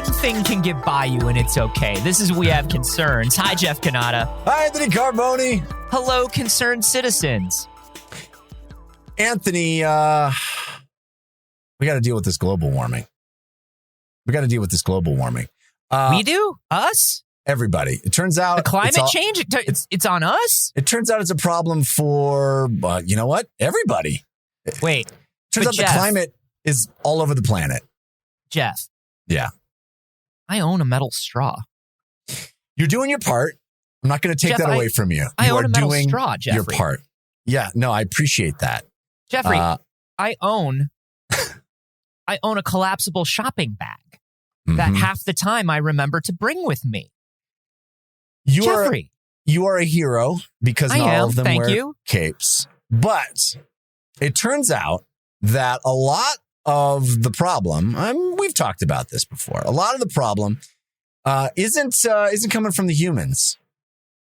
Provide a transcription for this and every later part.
one thing can get by you and it's okay. This is We Have Concerns. Hi, Jeff Cannata. Hi, Anthony Carboni. Hello, concerned citizens. Anthony, we got to deal with this global warming. We Do? Us? Everybody. It turns out... The climate change? It's on us? It turns out it's a problem for, you know what? Everybody. Wait. Turns out Jeff, the climate is all over the planet. Jeff. Yeah. I own a metal straw. You're doing your part. I'm not going to take Jeff, that away from you. I You own are a metal doing straw, Jeffrey. your part. Yeah, no, I appreciate that. Jeffrey, I own a collapsible shopping bag that half the time I remember to bring with me. Jeffrey. You are a hero because not all of them wear capes. But it turns out that a lot of the problem, we've talked about this before, a lot of the problem isn't coming from the humans.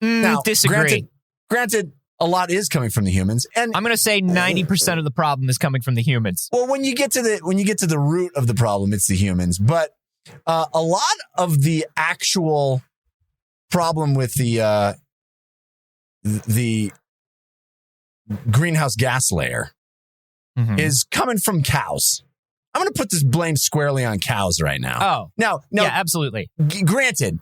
Now, disagree. Granted, a lot is coming from the humans, and I'm going to say 90% of the problem is coming from the humans. Well, when you get to the root of the problem, it's the humans. But a lot of the actual problem with the greenhouse gas layer is coming from cows. I'm going to put this blame squarely on cows right now. Oh, now, yeah, absolutely. Granted.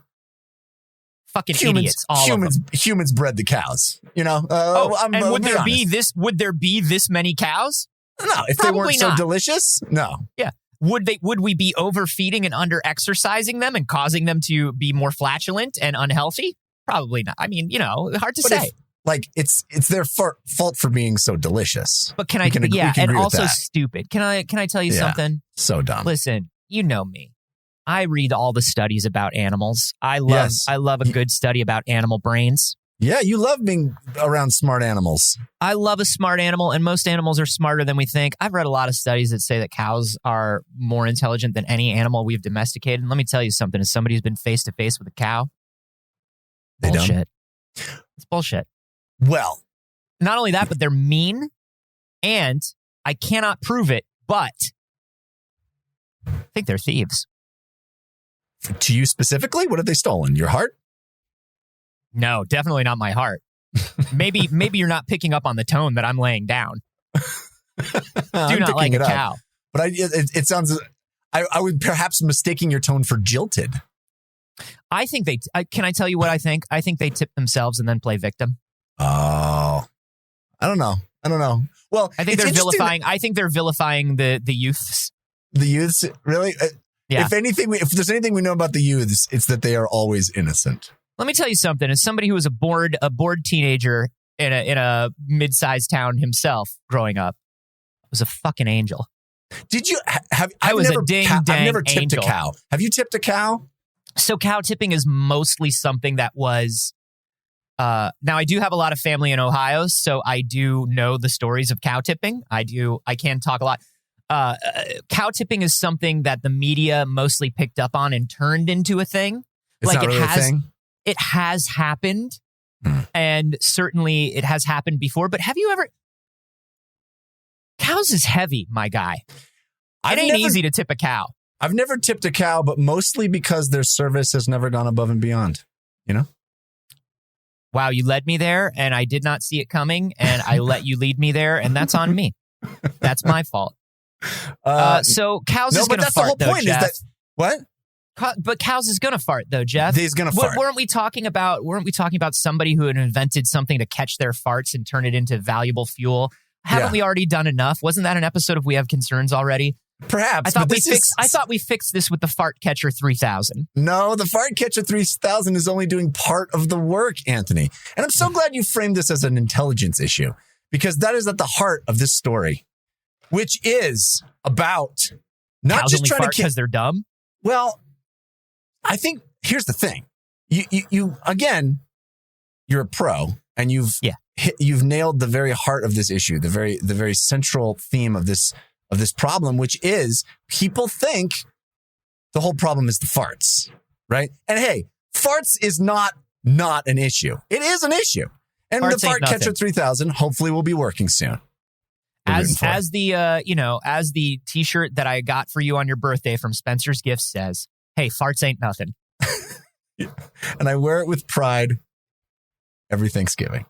Fucking idiots, all of them. Humans bred the cows, you know. Would there be this many cows? No, if Probably they weren't so not. delicious, no. Yeah. Would we be overfeeding and under-exercising them and causing them to be more flatulent and unhealthy? Probably not. I mean, hard to say. It's their fault for being so delicious. But can I? And also stupid. Can I tell you something? So dumb. Listen, you know me. I read all the studies about animals. I love a good study about animal brains. Yeah, you love being around smart animals. I love a smart animal, and most animals are smarter than we think. I've read a lot of studies that say that cows are more intelligent than any animal we've domesticated. And let me tell you something. As somebody who's been face to face with a cow, bullshit. It's bullshit. Well, not only that, but they're mean, and I cannot prove it, but I think they're thieves. To you specifically? What have they stolen? Your heart? No, definitely not my heart. Maybe you're not picking up on the tone that I'm laying down. Do not like a cow. But it sounds... I would perhaps mistaking your tone for jilted. I think can I tell you what I think? I think they tip themselves and then play victim. Oh, I don't know. Well, I think they're vilifying. I think they're vilifying the youths. The youths, really? Yeah. If there's anything we know about the youths, it's that they are always innocent. Let me tell you something. As somebody who was a bored teenager in a mid-sized town himself growing up, I was a fucking angel. Did you have? I was a ding-dang I've never tipped angel. a cow. Have you tipped a cow? So cow tipping is mostly something that was. Now I do have a lot of family in Ohio, so I do know the stories of cow tipping. I can talk a lot. Cow tipping is something that the media mostly picked up on and turned into a thing. It's not really a thing? It has happened, and certainly it has happened before. But have you ever? Cows is heavy, my guy. It ain't easy to tip a cow. I've never tipped a cow, but mostly because their service has never gone above and beyond. You know? Wow, you led me there, and I did not see it coming, and I let you lead me there, and that's on me. That's my fault. So cows is going to fart, though, Jeff. What? But cows is going to fart, though, Jeff. He's going to fart. Weren't we talking about somebody who had invented something to catch their farts and turn it into valuable fuel? Haven't we already done enough? Wasn't that an episode of We Have Concerns already? Perhaps. I thought we fixed this with the Fart Catcher 3000. No, the Fart Catcher 3000 is only doing part of the work, Anthony. And I'm so glad you framed this as an intelligence issue, because that is at the heart of this story, which is about not cows just only trying fart to because they're dumb. Well, I think here's the thing. You again, you're a pro, and you've nailed the very heart of this issue, the very central theme of this problem, which is people think the whole problem is the farts, right? And hey, farts is not an issue. It is an issue. And Farts the Fart Catcher 3000 hopefully will be working soon. As the T-shirt that I got for you on your birthday from Spencer's Gifts says, Hey, farts ain't nothing. And I wear it with pride every Thanksgiving.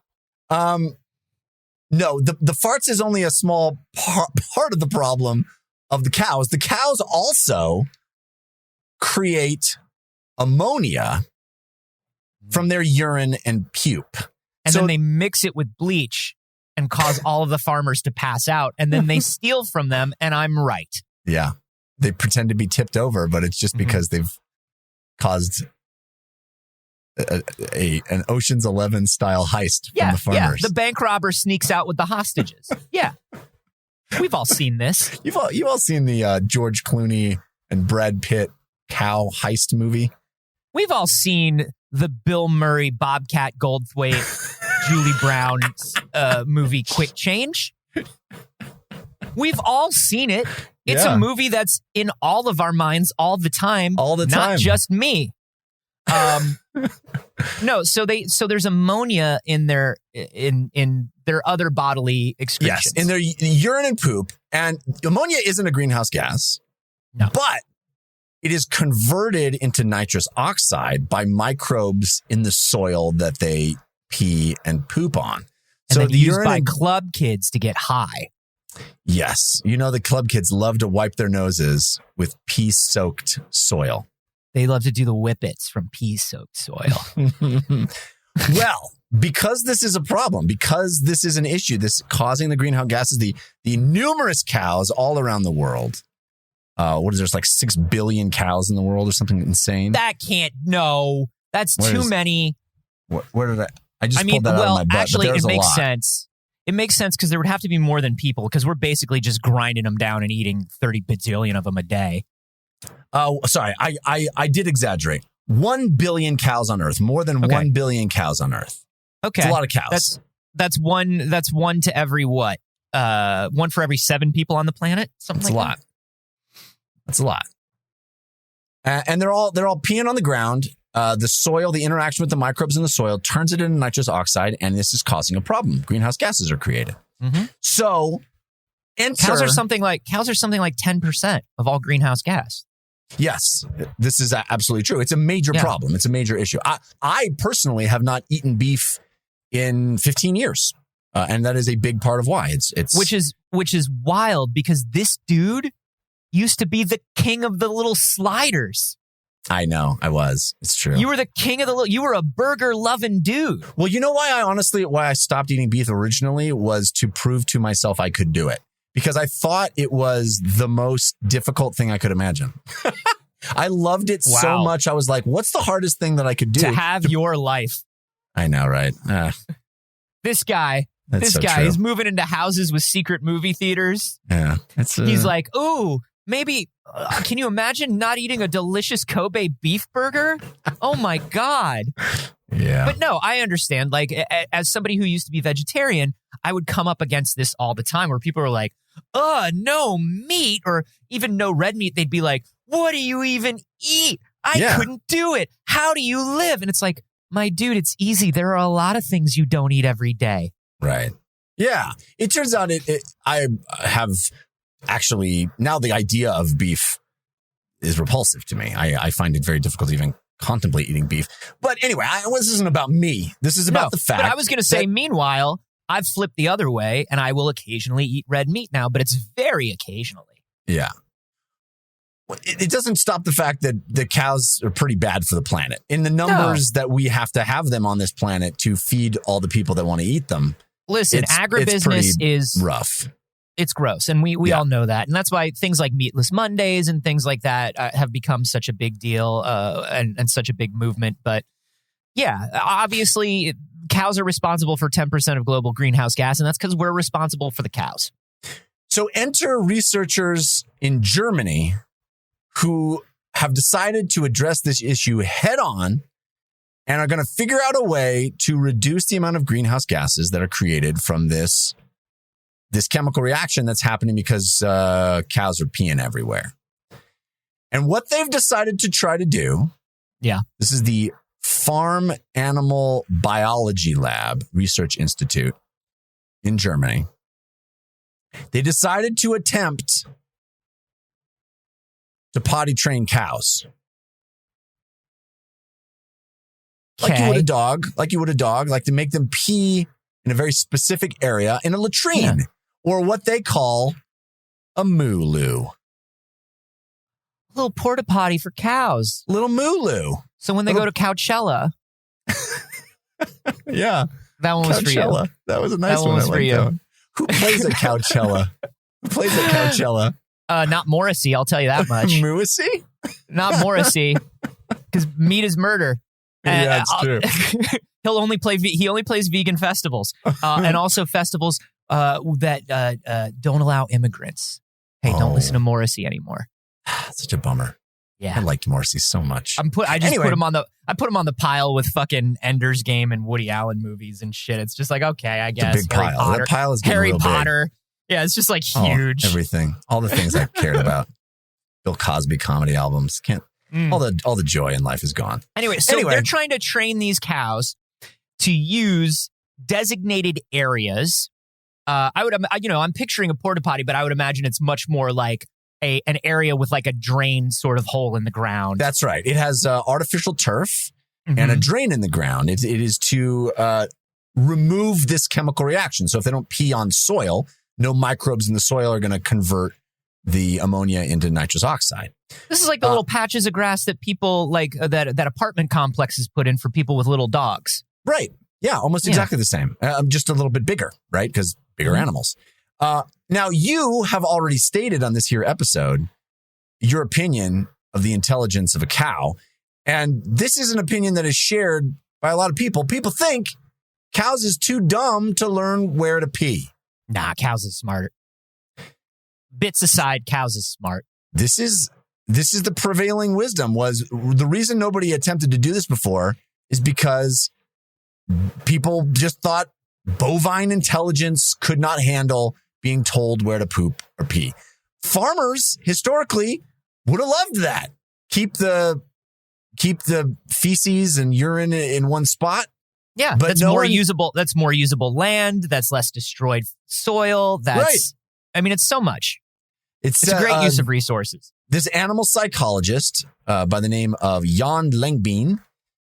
No, the farts is only a small part of the problem of the cows. The cows also create ammonia from their urine and puke. And then they mix it with bleach and cause all of the farmers to pass out. And then they steal from them. And I'm right. Yeah. They pretend to be tipped over, but it's just because they've caused an Ocean's 11 style heist from the farmers. Yeah. The bank robber sneaks out with the hostages. Yeah. We've all seen this. You've all seen the George Clooney and Brad Pitt cow heist movie. We've all seen the Bill Murray, Bobcat Goldthwait, Julie Brown movie Quick Change. We've all seen it. It's a movie that's in all of our minds all the time. All the time. Not just me. No, so there's ammonia in their other bodily excretions. Yes, in their urine and poop. And ammonia isn't a greenhouse gas. No. But it is converted into nitrous oxide by microbes in the soil that they pee and poop on. And then used by club kids to get high. Yes. You know, the club kids love to wipe their noses with pee-soaked soil. They love to do the whippets from pea-soaked soil. Well, because this is a problem, because this is an issue, this causing the greenhouse gases, the numerous cows all around the world. What is there's like 6 billion cows in the world or something insane? That's too many. Where did I just pulled that out of my butt. Actually, it makes sense. It makes sense because there would have to be more than people because we're basically just grinding them down and eating 30 bazillion of them a day. Oh, sorry. I did exaggerate. 1 billion cows on Earth, more than 1 billion cows on Earth. Okay. It's a lot of cows. That's one to every what? One for every 7 people on the planet? Something like that. That's a lot. And they're all peeing on the ground. The soil, the interaction with the microbes in the soil turns it into nitrous oxide, and this is causing a problem. Greenhouse gases are created. Mm-hmm. So cows are something like 10% of all greenhouse gas. Yes, this is absolutely true. It's a major problem. It's a major issue. I personally have not eaten beef in 15 years. And that is a big part of why it's which is wild because this dude used to be the king of the little sliders. I know. I was. It's true. You were the king of you were a burger loving dude. Well, you know why I stopped eating beef originally was to prove to myself I could do it. Because I thought it was the most difficult thing I could imagine. I loved it so much. I was like, what's the hardest thing that I could do? To have your life. I know, right? This guy is moving into houses with secret movie theaters. Yeah. He's like, ooh, maybe, can you imagine not eating a delicious Kobe beef burger? Oh my God. Yeah. But no, I understand. Like, as somebody who used to be vegetarian, I would come up against this all the time where people are like, no meat or even no red meat. They'd be like, what do you even eat? I couldn't do it. How do you live? And it's like, my dude, it's easy. There are a lot of things you don't eat every day. Right. Yeah. It turns out I have actually, now the idea of beef is repulsive to me. I find it very difficult to even contemplate eating beef. But anyway, this isn't about me. This is about the fact. But I was going to say, meanwhile, I've flipped the other way and I will occasionally eat red meat now, but it's very occasionally. Yeah. It doesn't stop the fact that the cows are pretty bad for the planet. In the numbers that we have to have them on this planet to feed all the people that want to eat them. Listen, agribusiness is rough. It's gross. And we all know that. And that's why things like Meatless Mondays and things like that have become such a big deal and such a big movement. But yeah, obviously cows are responsible for 10% of global greenhouse gas. And that's because we're responsible for the cows. So enter researchers in Germany who have decided to address this issue head on and are going to figure out a way to reduce the amount of greenhouse gases that are created from this chemical reaction that's happening because cows are peeing everywhere. And what they've decided to try to do, this is the Farm Animal Biology Lab Research Institute in Germany. They decided to attempt to potty train cows. like you would a dog, like to make them pee in a very specific area in a latrine, or what they call a moo-loo. A little porta potty for cows. Little moo-loo. So when they go to Coachella. Yeah. That one was for you. That was a nice one. That one was for you. Who plays at Coachella? Not Morrissey, I'll tell you that much. Morrissey? Not Morrissey. Because meat is murder. Yeah, it's true. He only plays vegan festivals. And also festivals that don't allow immigrants. Hey, don't listen to Morrissey anymore. Such a bummer. Yeah, I liked Morrissey so much. I put him on the pile with fucking Ender's Game and Woody Allen movies and shit. It's just like, okay, I guess. It's a big pile. That pile is getting Harry real Potter. Big. Yeah, it's just like huge. Everything, all the things I cared about. Bill Cosby comedy albums. All the joy in life is gone. Anyway, they're trying to train these cows to use designated areas. I'm picturing a porta potty, but I would imagine it's much more like an area with like a drain sort of hole in the ground. That's right. It has artificial turf and a drain in the ground. It is to remove this chemical reaction. So if they don't pee on soil, no microbes in the soil are going to convert the ammonia into nitrous oxide. This is like the little patches of grass that people like that apartment complexes put in for people with little dogs. Right. Yeah, almost exactly the same. Just a little bit bigger, right? Because bigger animals. Now, you have already stated on this here episode your opinion of the intelligence of a cow. And this is an opinion that is shared by a lot of people. People think cows is too dumb to learn where to pee. Nah, cows is smarter. Bits aside, cows is smart. This is the prevailing wisdom. Was the reason nobody attempted to do this before is because people just thought bovine intelligence could not handle being told where to poop or pee. Farmers historically would have loved that. Keep the feces and urine in one spot. Yeah, but that's more usable. That's more usable land. That's less destroyed soil. That's I mean, it's so much. It's a great use of resources. This animal psychologist by the name of Jan Lengbeen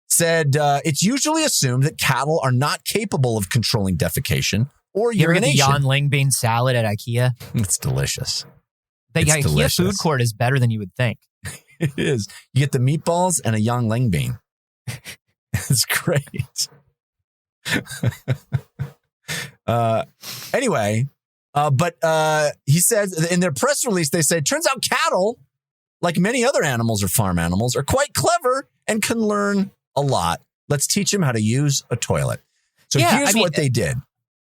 said it's usually assumed that cattle are not capable of controlling defecation or urination. You ever get the Jan Lengbeen salad at IKEA? It's delicious. The IKEA food court is better than you would think. It is. You get the meatballs and a Jan Lengbeen. It's great. Anyway, but he said in their press release, they said, turns out cattle, like many other animals or farm animals, are quite clever and can learn a lot. Let's teach them how to use a toilet. So here's what they did.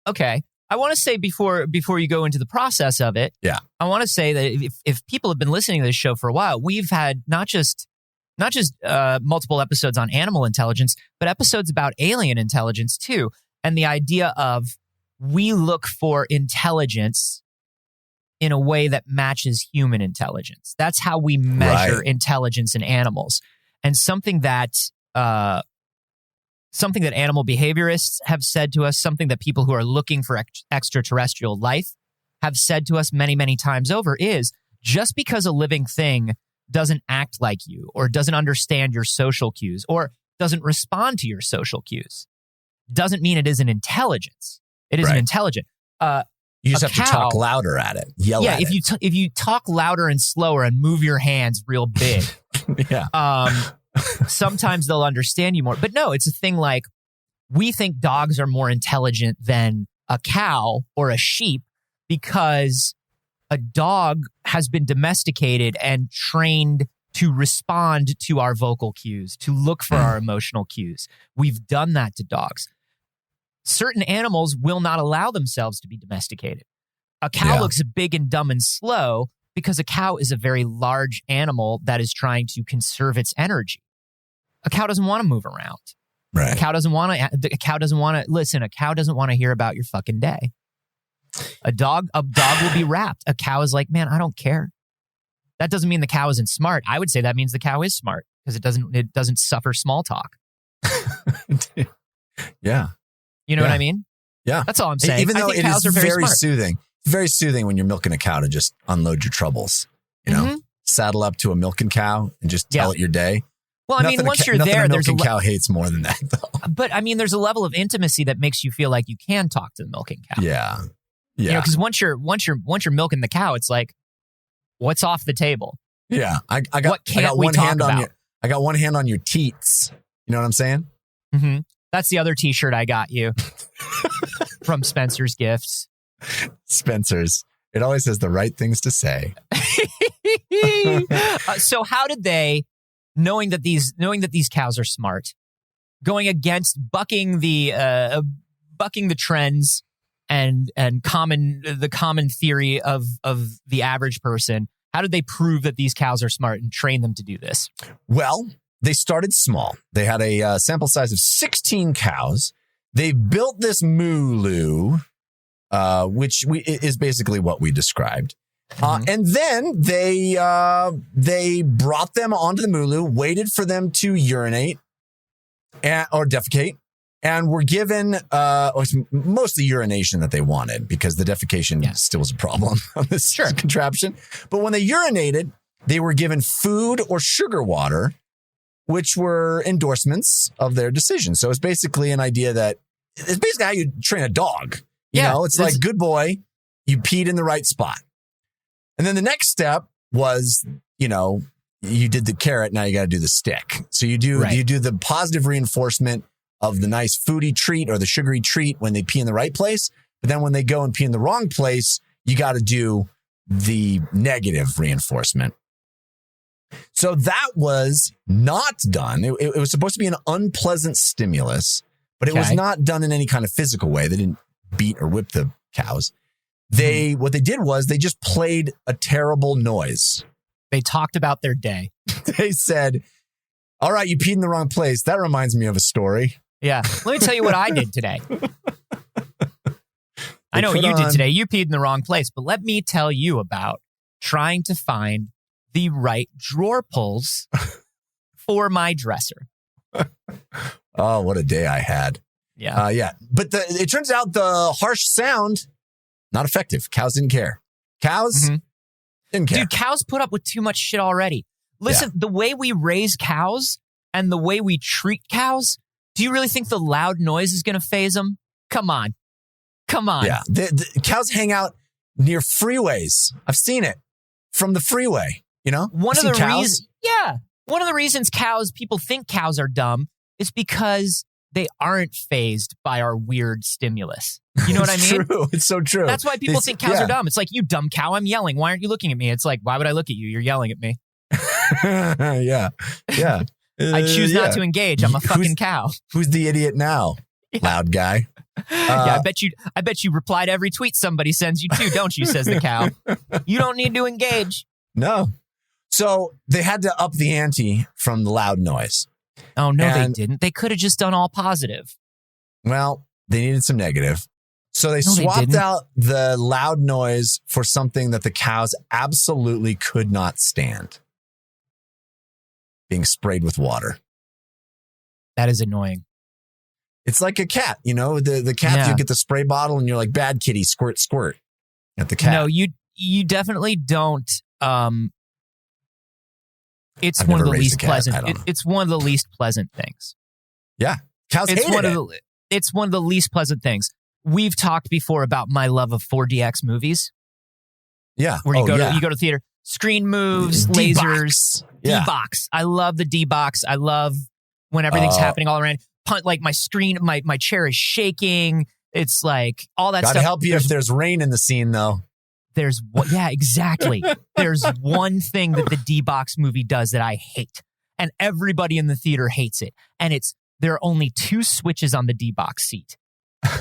Okay. I want to say before you go into the process of it, I want to say that if people have been listening to this show for a while, we've had not just multiple episodes on animal intelligence, but episodes about alien intelligence too. And the idea of we look for intelligence in a way that matches human intelligence. That's how we measure intelligence in animals. And something that animal behaviorists have said to us, something that people who are looking for extraterrestrial life have said to us many, many times over is just because a living thing doesn't act like you or doesn't understand your social cues or doesn't respond to your social cues doesn't mean it isn't intelligence. It isn't intelligent. You just have to talk louder at it. Yell at it. If you talk louder and slower and move your hands real big, sometimes they'll understand you more. But no, it's a thing like we think dogs are more intelligent than a cow or a sheep because a dog has been domesticated and trained to respond to our vocal cues, to look for our emotional cues. We've done that to dogs. Certain animals will not allow themselves to be domesticated. A cow looks big and dumb and slow because a cow is a very large animal that is trying to conserve its energy. A cow doesn't want to move around. Right. A cow doesn't want to listen. A cow doesn't want to hear about your fucking day. A dog will be wrapped. A cow is like, man, I don't care. That doesn't mean the cow isn't smart. I would say that means the cow is smart because it doesn't suffer small talk. Yeah. You know what I mean? Yeah. That's all I'm saying. Even though it is very smart. soothing. It's very soothing when you're milking a cow to just unload your troubles. You know, saddle up to a milking cow and just tell it your day. Well, I mean, once you're there, there's a cow hates more than that, though. But I mean, there's a level of intimacy that makes you feel like you can talk to the milking cow. Yeah. You know, because once you're milking the cow, it's like, what's off the table? Yeah, I got one hand on your. I got one hand on your teats. You know what I'm saying? Mm-hmm. That's the other T-shirt I got you from Spencer's Gifts. Spencer's. It always has the right things to say. So how did they, knowing that these cows are smart, going against bucking the trends and the common theory of the average person, how did they prove that these cows are smart and train them to do this? Well, they started small. They had a sample size of 16 cows. They built this mooloo, which is basically what we described. And then they brought them onto the mooloo, waited for them to urinate or defecate, and were given mostly urination that they wanted, because the defecation still was a problem on this contraption. But when they urinated, they were given food or sugar water, which were endorsements of their decision. So it's basically an idea that it's basically how you train a dog. You know, it's like, good boy, you peed in the right spot. And then the next step was, you know, you did the carrot, now you got to do the stick. So you do the positive reinforcement of the nice foodie treat or the sugary treat when they pee in the right place. But then when they go and pee in the wrong place, you got to do the negative reinforcement. So that was not done. It was supposed to be an unpleasant stimulus, but it was not done in any kind of physical way. They didn't beat or whip the cows. What they did was they just played a terrible noise. They talked about their day. They said, all right, you peed in the wrong place. That reminds me of a story. Yeah. Let me tell you what I did today. I know what you did today. You peed in the wrong place, but let me tell you about trying to find the right drawer pulls for my dresser. Oh, what a day I had. Yeah. But it turns out the harsh sound, not effective. Cows didn't care. Cows didn't care. Dude, cows put up with too much shit already. Listen, the way we raise cows and the way we treat cows, do you really think the loud noise is going to phase them? Come on. Yeah. The cows hang out near freeways. I've seen it from the freeway, you know? One of the reasons people think cows are dumb is because they aren't phased by our weird stimulus. You know what I mean? True. It's so true. That's why people think cows are dumb. It's like, you dumb cow, I'm yelling. Why aren't you looking at me? It's like, why would I look at you? You're yelling at me. Yeah. I choose not to engage. I'm a fucking cow. Who's the idiot now? Loud guy. I bet you reply to every tweet somebody sends you too, don't you? Says the cow. You don't need to engage. No. So they had to up the ante from the loud noise. Oh, no, they didn't. They could have just done all positive. Well, they needed some negative. So they swapped out the loud noise for something that the cows absolutely could not stand. Being sprayed with water. That is annoying. It's like a cat, you know, the cat, you get the spray bottle and you're like, bad kitty, squirt, squirt at the cat. No, you definitely don't. It's one of the least pleasant. It's one of the least pleasant things. Yeah. Cows hate it. It's one of the least pleasant things. We've talked before about my love of 4DX movies. Yeah. Where you go to theater. Screen moves, lasers, D-box. I love the D-box. I love when everything's happening all around. Like my screen, my chair is shaking. It's like all that stuff. Gotta help you if there's rain in the scene, though. Exactly. There's one thing that the D-box movie does that I hate, and everybody in the theater hates it. And there are only two switches on the D-box seat.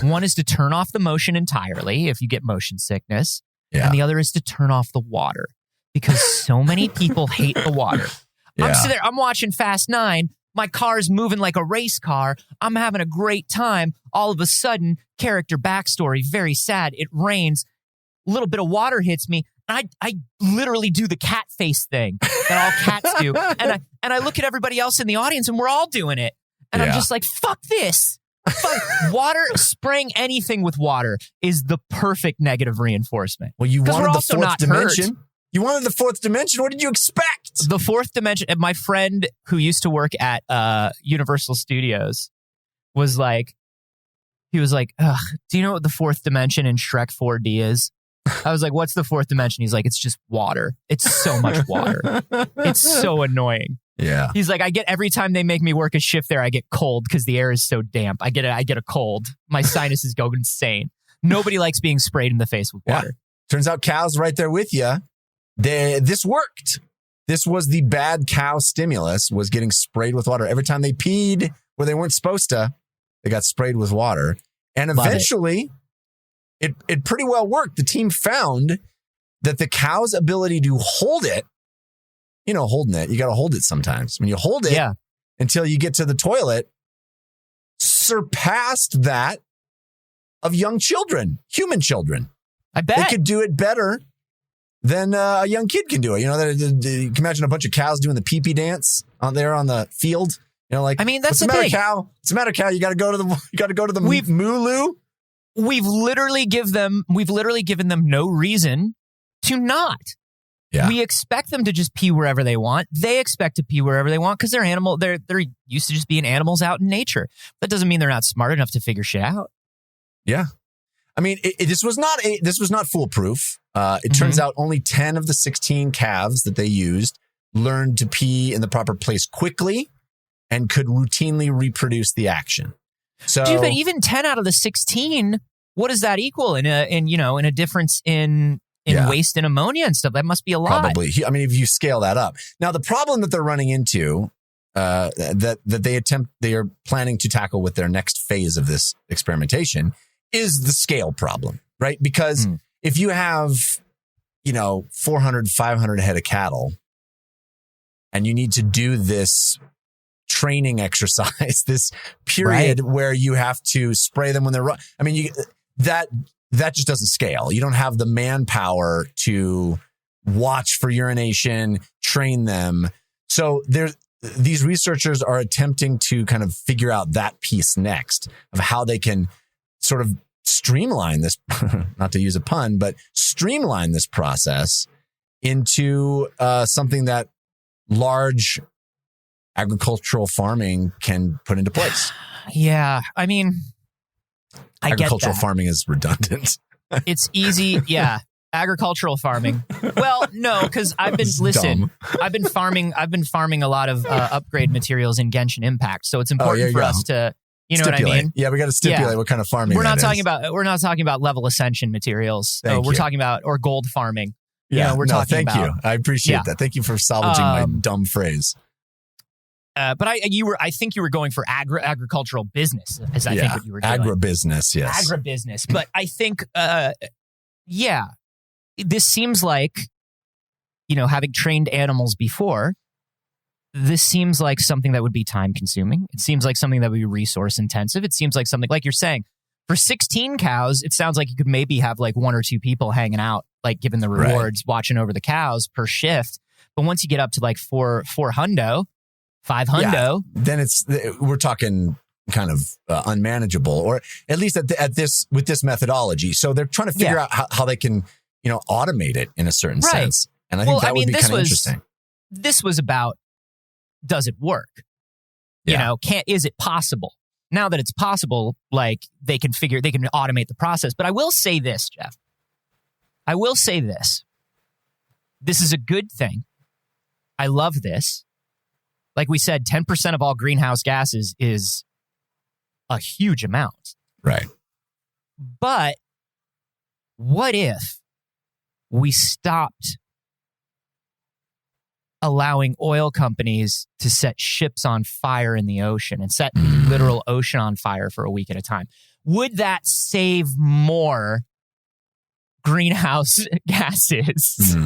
One is to turn off the motion entirely if you get motion sickness, and the other is to turn off the water, because so many people hate the water. Yeah. I'm sitting there, I'm watching Fast 9. My car's moving like a race car. I'm having a great time. All of a sudden, character backstory, very sad. It rains. A little bit of water hits me. I literally do the cat face thing that all cats do. And I look at everybody else in the audience and we're all doing it. And I'm just like, fuck this. Water, spraying anything with water is the perfect negative reinforcement. Well, you wanted the fourth dimension. You wanted the fourth dimension. What did you expect? The fourth dimension. My friend who used to work at Universal Studios was like, he was like, ugh, do you know what the fourth dimension in Shrek 4D is? I was like, what's the fourth dimension? He's like, it's just water. It's so much water. It's so annoying. Yeah. He's like, I get every time they make me work a shift there, I get cold because the air is so damp. I get a cold. My sinuses go insane. Nobody likes being sprayed in the face with water. Yeah. Turns out cows right there with you. This worked. This was the bad cow stimulus, was getting sprayed with water. Every time they peed where they weren't supposed to, they got sprayed with water. And eventually, it pretty well worked. The team found that the cow's ability to hold it, holding it, you got to hold it sometimes. When you hold it until you get to the toilet, surpassed that of young children, human children. I bet. They could do it better than a young kid can do it. You can imagine a bunch of cows doing the pee-pee dance out there on the field. I mean, that's what's the matter, cow? What's the matter, cow? You got to go to the moo-loo. We've literally given them no reason to not. Yeah. We expect them to just pee wherever they want. They expect to pee wherever they want because they're animal. They're used to just being animals out in nature. That doesn't mean they're not smart enough to figure shit out. Yeah. I mean, this was not foolproof. It turns out only 10 of the 16 calves that they used learned to pee in the proper place quickly and could routinely reproduce the action. So, dude, but even 10 out of the 16, what does that equal in a difference in waste and ammonia and stuff? That must be a lot. Probably. I mean, if you scale that up. Now, the problem that they're running into, that they are planning to tackle with their next phase of this experimentation is the scale problem, right? Because if you have, 400, 500 head of cattle and you need to do this training exercise, this period where you have to spray them when they're, I mean, that just doesn't scale. You don't have the manpower to watch for urination, train them. So these researchers are attempting to kind of figure out that piece next of how they can sort of streamline this, not to use a pun, but streamline this process into something that large agricultural farming can put into place. Yeah. I mean, agricultural farming is redundant. It's easy. Yeah. Agricultural farming. Well, no, because I've been farming a lot of upgrade materials in Genshin Impact. So it's important for us to, what I mean? Yeah, we got to stipulate what kind of farming. We're not talking about level ascension materials. We're talking about or gold farming. Yeah, thank you. I appreciate that. Thank you for salvaging my dumb phrase. But I think you were going for agricultural business, as I think what you were doing. Agribusiness, yes. Agribusiness. But I think, this seems like, having trained animals before, this seems like something that would be time consuming. It seems like something that would be resource intensive. It seems like something, like you're saying, for 16 cows, it sounds like you could maybe have like one or two people hanging out, like given the rewards, watching over the cows per shift. But once you get up to like 5 hundo, then we're talking kind of unmanageable, or at least with this methodology. So they're trying to figure out how they can, automate it in a certain sense. And I think would be kind of interesting. This was about, does it work? Is it possible? Now that it's possible, like they can automate the process. But I will say this, Jeff. This is a good thing. I love this. Like we said, 10% of all greenhouse gases is a huge amount. Right. But what if we stopped allowing oil companies to set ships on fire in the ocean and set literal ocean on fire for a week at a time? Would that save more greenhouse gases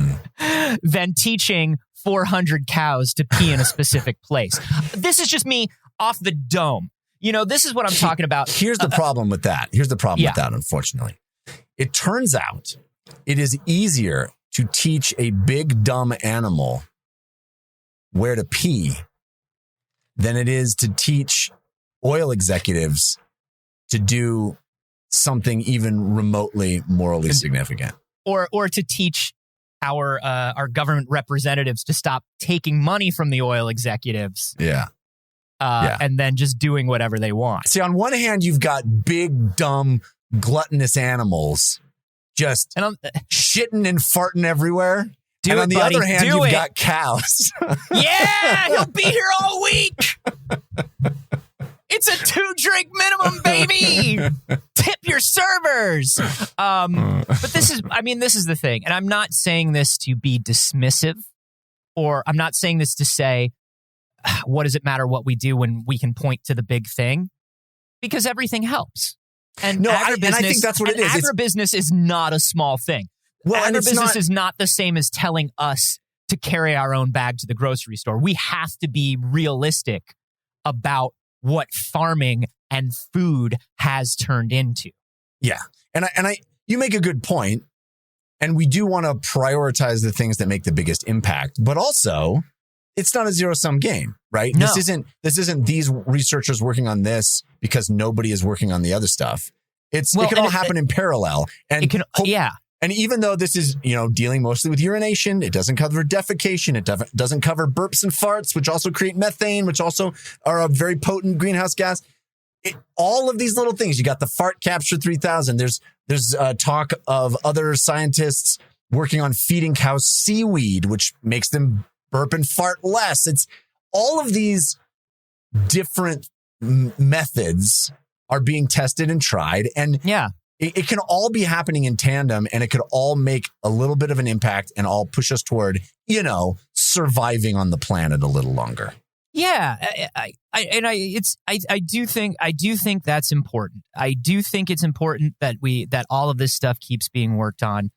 than teaching 400 cows to pee in a specific place? This is just me off the dome. This is what I'm talking about. Here's the problem with that. With that, unfortunately. It turns out it is easier to teach a big, dumb animal where to pee than it is to teach oil executives to do something even remotely morally significant. Or to teach our government representatives to stop taking money from the oil executives. Yeah. And then just doing whatever they want. See, on one hand, you've got big, dumb, gluttonous animals just shitting and farting everywhere. And on the other hand, you've got cows. Yeah, he'll be here all week. It's a 2-drink minimum, baby. Tip your servers. But this is the thing. And I'm not saying this to be dismissive, or I'm not saying this to say, what does it matter what we do when we can point to the big thing? Because everything helps. And I think that's what it is. Agribusiness is not a small thing. Well, agribusiness is not the same as telling us to carry our own bag to the grocery store. We have to be realistic about what farming and food has turned into. Yeah. And you make a good point. And we do want to prioritize the things that make the biggest impact, but also it's not a zero-sum game, right? No. This isn't these researchers working on this because nobody is working on the other stuff. It can all happen in parallel. And it can, And even though this is, dealing mostly with urination, it doesn't cover defecation. It doesn't cover burps and farts, which also create methane, which also are a very potent greenhouse gas. All of these little things. You got the Fart Capture 3000. There's talk of other scientists working on feeding cows seaweed, which makes them burp and fart less. It's all of these different methods are being tested and tried. And it can all be happening in tandem, and it could all make a little bit of an impact and all push us toward, surviving on the planet a little longer. Yeah, I do think that's important. I do think it's important that all of this stuff keeps being worked on.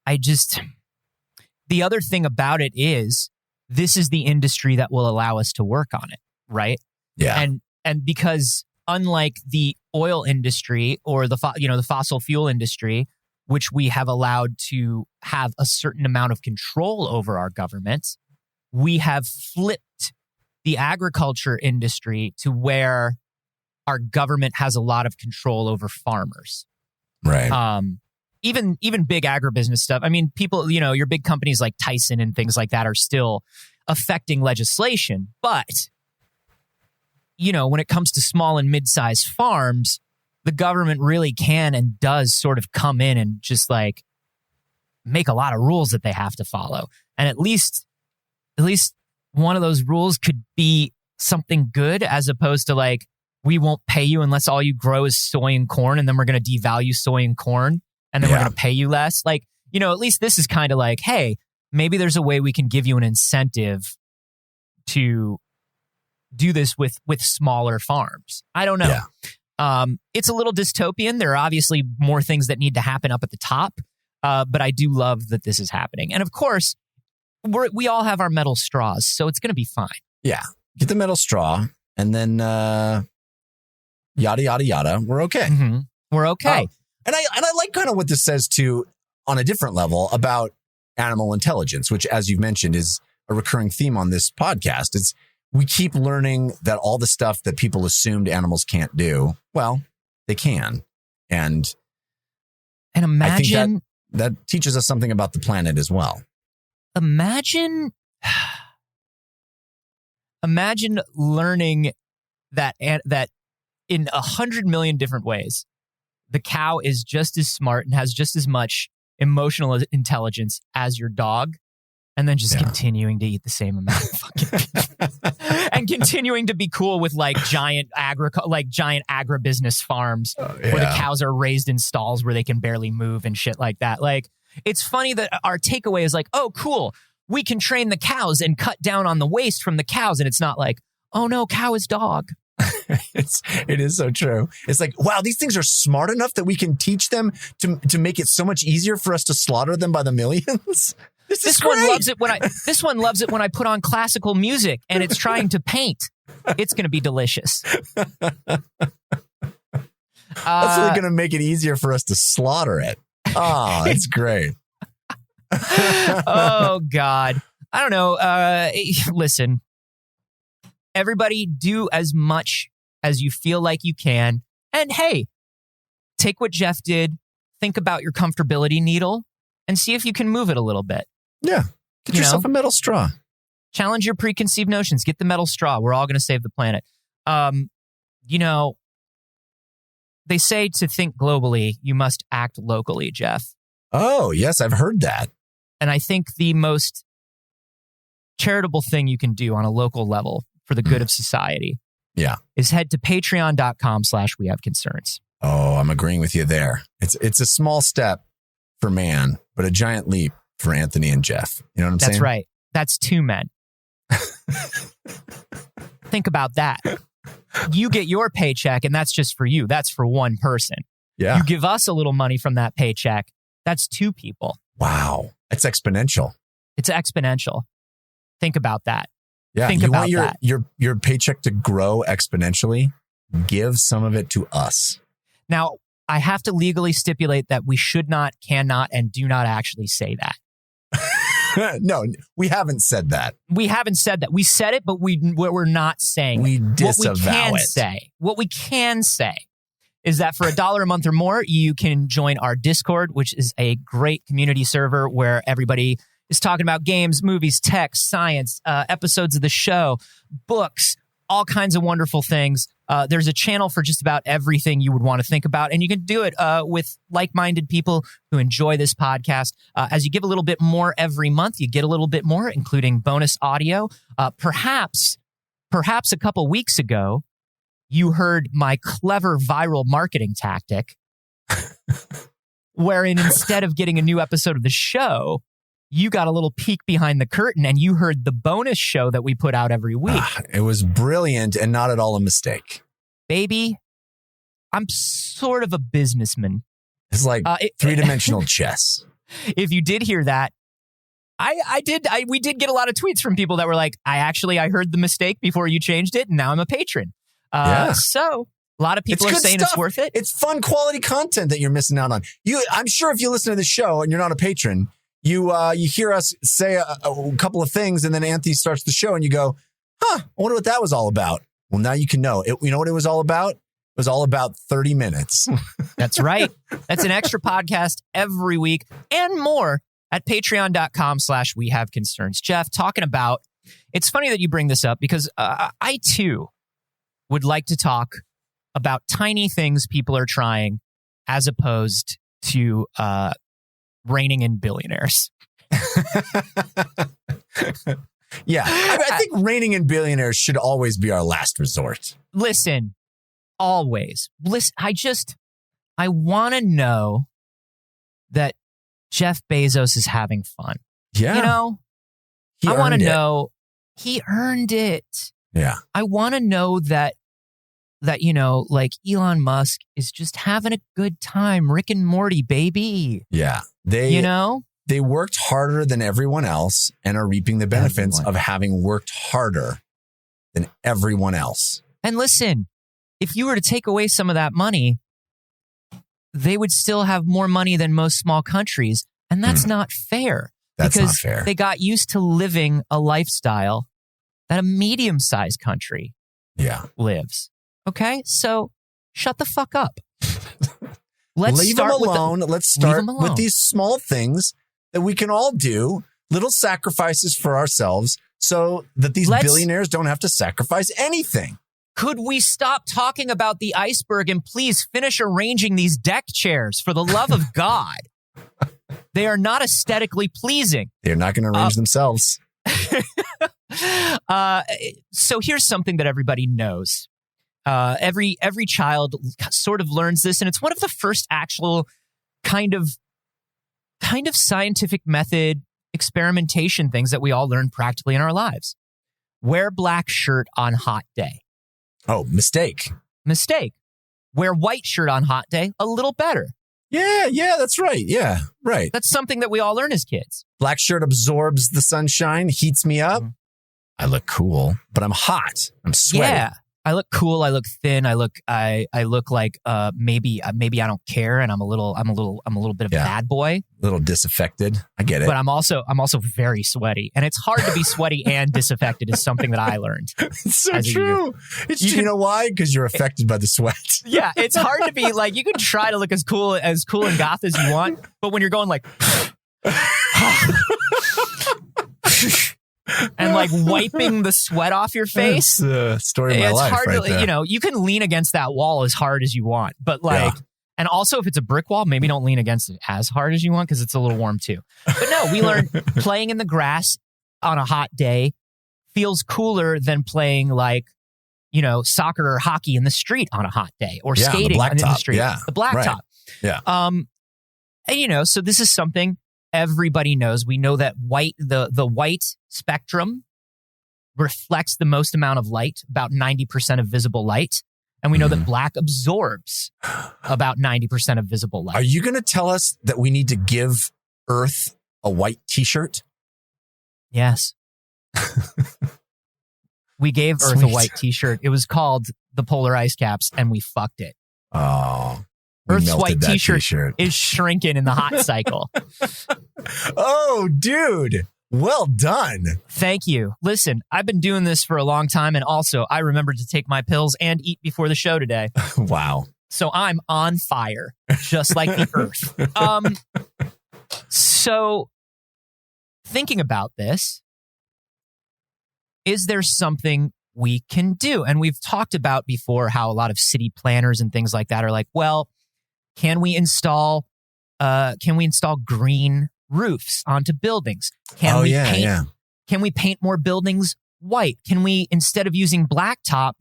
The other thing about it is this is the industry that will allow us to work on it, right? Yeah, and because unlike the oil industry or the fossil fuel industry, which we have allowed to have a certain amount of control over our government, we have flipped the agriculture industry to where our government has a lot of control over farmers. Right. Even big agribusiness stuff. I mean, people, your big companies like Tyson and things like that are still affecting legislation, but when it comes to small and mid-sized farms, the government really can and does sort of come in and just make a lot of rules that they have to follow. And at least one of those rules could be something good, as opposed to we won't pay you unless all you grow is soy and corn, and then we're going to devalue soy and corn, and then we're going to pay you less. At least this is kind of hey, maybe there's a way we can give you an incentive to do this with smaller farms. I don't know. Yeah. It's a little dystopian. There are obviously more things that need to happen up at the top, but I do love that this is happening. And of course, we all have our metal straws, so it's going to be fine. Yeah, get the metal straw, and then yada yada yada. We're okay. Mm-hmm. We're okay. And I like kind of what this says too, on a different level, about animal intelligence, which, as you've mentioned, is a recurring theme on this podcast. We keep learning that all the stuff that people assumed animals can't do, well, they can. And imagine I think that teaches us something about the planet as well. Imagine learning that in 100 million different ways, the cow is just as smart and has just as much emotional intelligence as your dog. And then just continuing to eat the same amount of fucking and continuing to be cool with giant agribusiness farms where the cows are raised in stalls where they can barely move and shit like that. It's funny that our takeaway is oh, cool, we can train the cows and cut down on the waste from the cows. And it's not oh no, cow is dog. It is so true. It's wow, these things are smart enough that we can teach them to make it so much easier for us to slaughter them by the millions. This one loves it when I put on classical music and it's trying to paint. It's going to be delicious. That's really going to make it easier for us to slaughter it. Oh, it's great. Oh, God. I don't know. Listen, everybody do as much as you feel like you can. And hey, take what Jeff did, think about your comfortability needle, and see if you can move it a little bit. Yeah. Get yourself a metal straw. Challenge your preconceived notions. Get the metal straw. We're all going to save the planet. They say to think globally, you must act locally, Jeff. Oh, yes, I've heard that. And I think the most charitable thing you can do on a local level for the good of society is head to patreon.com/wehaveconcerns. Oh, I'm agreeing with you there. It's a small step for man, but a giant leap for Anthony and Jeff. You know what I'm saying? That's right. That's two men. Think about that. You get your paycheck, and that's just for you. That's for one person. Yeah. You give us a little money from that paycheck. That's two people. Wow. It's exponential. It's exponential. Think about that. Yeah. Think you about want that. your paycheck to grow exponentially. Give some of it to us. Now, I have to legally stipulate that we should not, cannot, and do not actually say that. No, we haven't said that. We haven't said that. We said it, but we're not saying we it. disavow What we can say is that for $1 a month or more, you can join our Discord, which is a great community server where everybody is talking about games, movies, tech, science, episodes of the show, books, all kinds of wonderful things. There's a channel for just about everything you would want to think about, and you can do it with like-minded people who enjoy this podcast. As you give a little bit more every month, you get a little bit more, including bonus audio. Perhaps a couple weeks ago, you heard my clever viral marketing tactic, wherein instead of getting a new episode of the show, you got a little peek behind the curtain and you heard the bonus show that we put out every week. It was brilliant and not at all a mistake. Baby, I'm sort of a businessman. It's like three-dimensional chess. If you did hear that, we did get a lot of tweets from people that were like, I heard the mistake before you changed it and now I'm a patron. So a lot of people are saying it's worth it. It's fun quality content that you're missing out on. I'm sure if you listen to the show and you're not a patron, you hear us say a couple of things and then Anthony starts the show and you go, I wonder what that was all about. Well, now you can know. You know what it was all about? It was all about 30 minutes. That's right. That's an extra podcast every week and more at patreon.com/wehaveconcerns. Jeff, talking about, it's funny that you bring this up because I too would like to talk about tiny things people are trying as opposed to reining in billionaires. Yeah. I think reining in billionaires should always be our last resort. Listen, always. Listen, I want to know that Jeff Bezos is having fun. Yeah. You know? I want to know he earned it. Yeah. I want to know that, like Elon Musk is just having a good time. Rick and Morty, baby. Yeah. They worked harder than everyone else and are reaping the benefits of having worked harder than everyone else. And listen, if you were to take away some of that money, they would still have more money than most small countries. And that's not fair. That's because not fair. They got used to living a lifestyle that a medium-sized country lives. Okay? So shut the fuck up. Leave them alone. Let's start with these small things that we can all do, little sacrifices for ourselves so that these billionaires don't have to sacrifice anything. Could we stop talking about the iceberg and please finish arranging these deck chairs for the love of God? They are not aesthetically pleasing. They're not going to arrange themselves. So here's something that everybody knows. Every child sort of learns this, and it's one of the first actual kind of scientific method experimentation things that we all learn practically in our lives. Wear black shirt on hot day. Oh, mistake. Wear white shirt on hot day, a little better. Yeah, that's right. Yeah, right. That's something that we all learn as kids. Black shirt absorbs the sunshine, heats me up. I look cool, but I'm hot. I'm sweaty. Yeah. I look cool. I look thin. I look like maybe I don't care, and I'm a little bit of a bad boy. A little disaffected. I get it. But I'm also very sweaty, and it's hard to be sweaty and disaffected. Is something that I learned. It's so true. You know why? Because you're affected by the sweat. Yeah, it's hard to be like, you can try to look as cool and goth as you want, but when you're going like and like wiping the sweat off your face. Story of my it's life hard right to, there. you know, you can lean against that wall as hard as you want, but like, and also if it's a brick wall, maybe don't lean against it as hard as you want because it's a little warm too. But no, we learned playing in the grass on a hot day feels cooler than playing like, you know, soccer or hockey in the street on a hot day or skating in the street. Yeah. The blacktop. Yeah. And you know, so this is something everybody knows. We know that the white spectrum reflects the most amount of light, about 90% of visible light. And we know that black absorbs about 90% of visible light. Are you going to tell us that we need to give Earth a white t-shirt? Yes. We gave Earth a white t-shirt. It was called the Polar Ice Caps, and we fucked it. Oh. Earth's white t-shirt is shrinking in the hot cycle. Oh, dude. Well done. Thank you. Listen, I've been doing this for a long time, and also I remembered to take my pills and eat before the show today. Wow. So I'm on fire, just like the Earth. So thinking about this, is there something we can do? And we've talked about before how a lot of city planners and things like that are like, well, can we install green roofs onto buildings? Can we paint more buildings white? Can we, instead of using blacktop,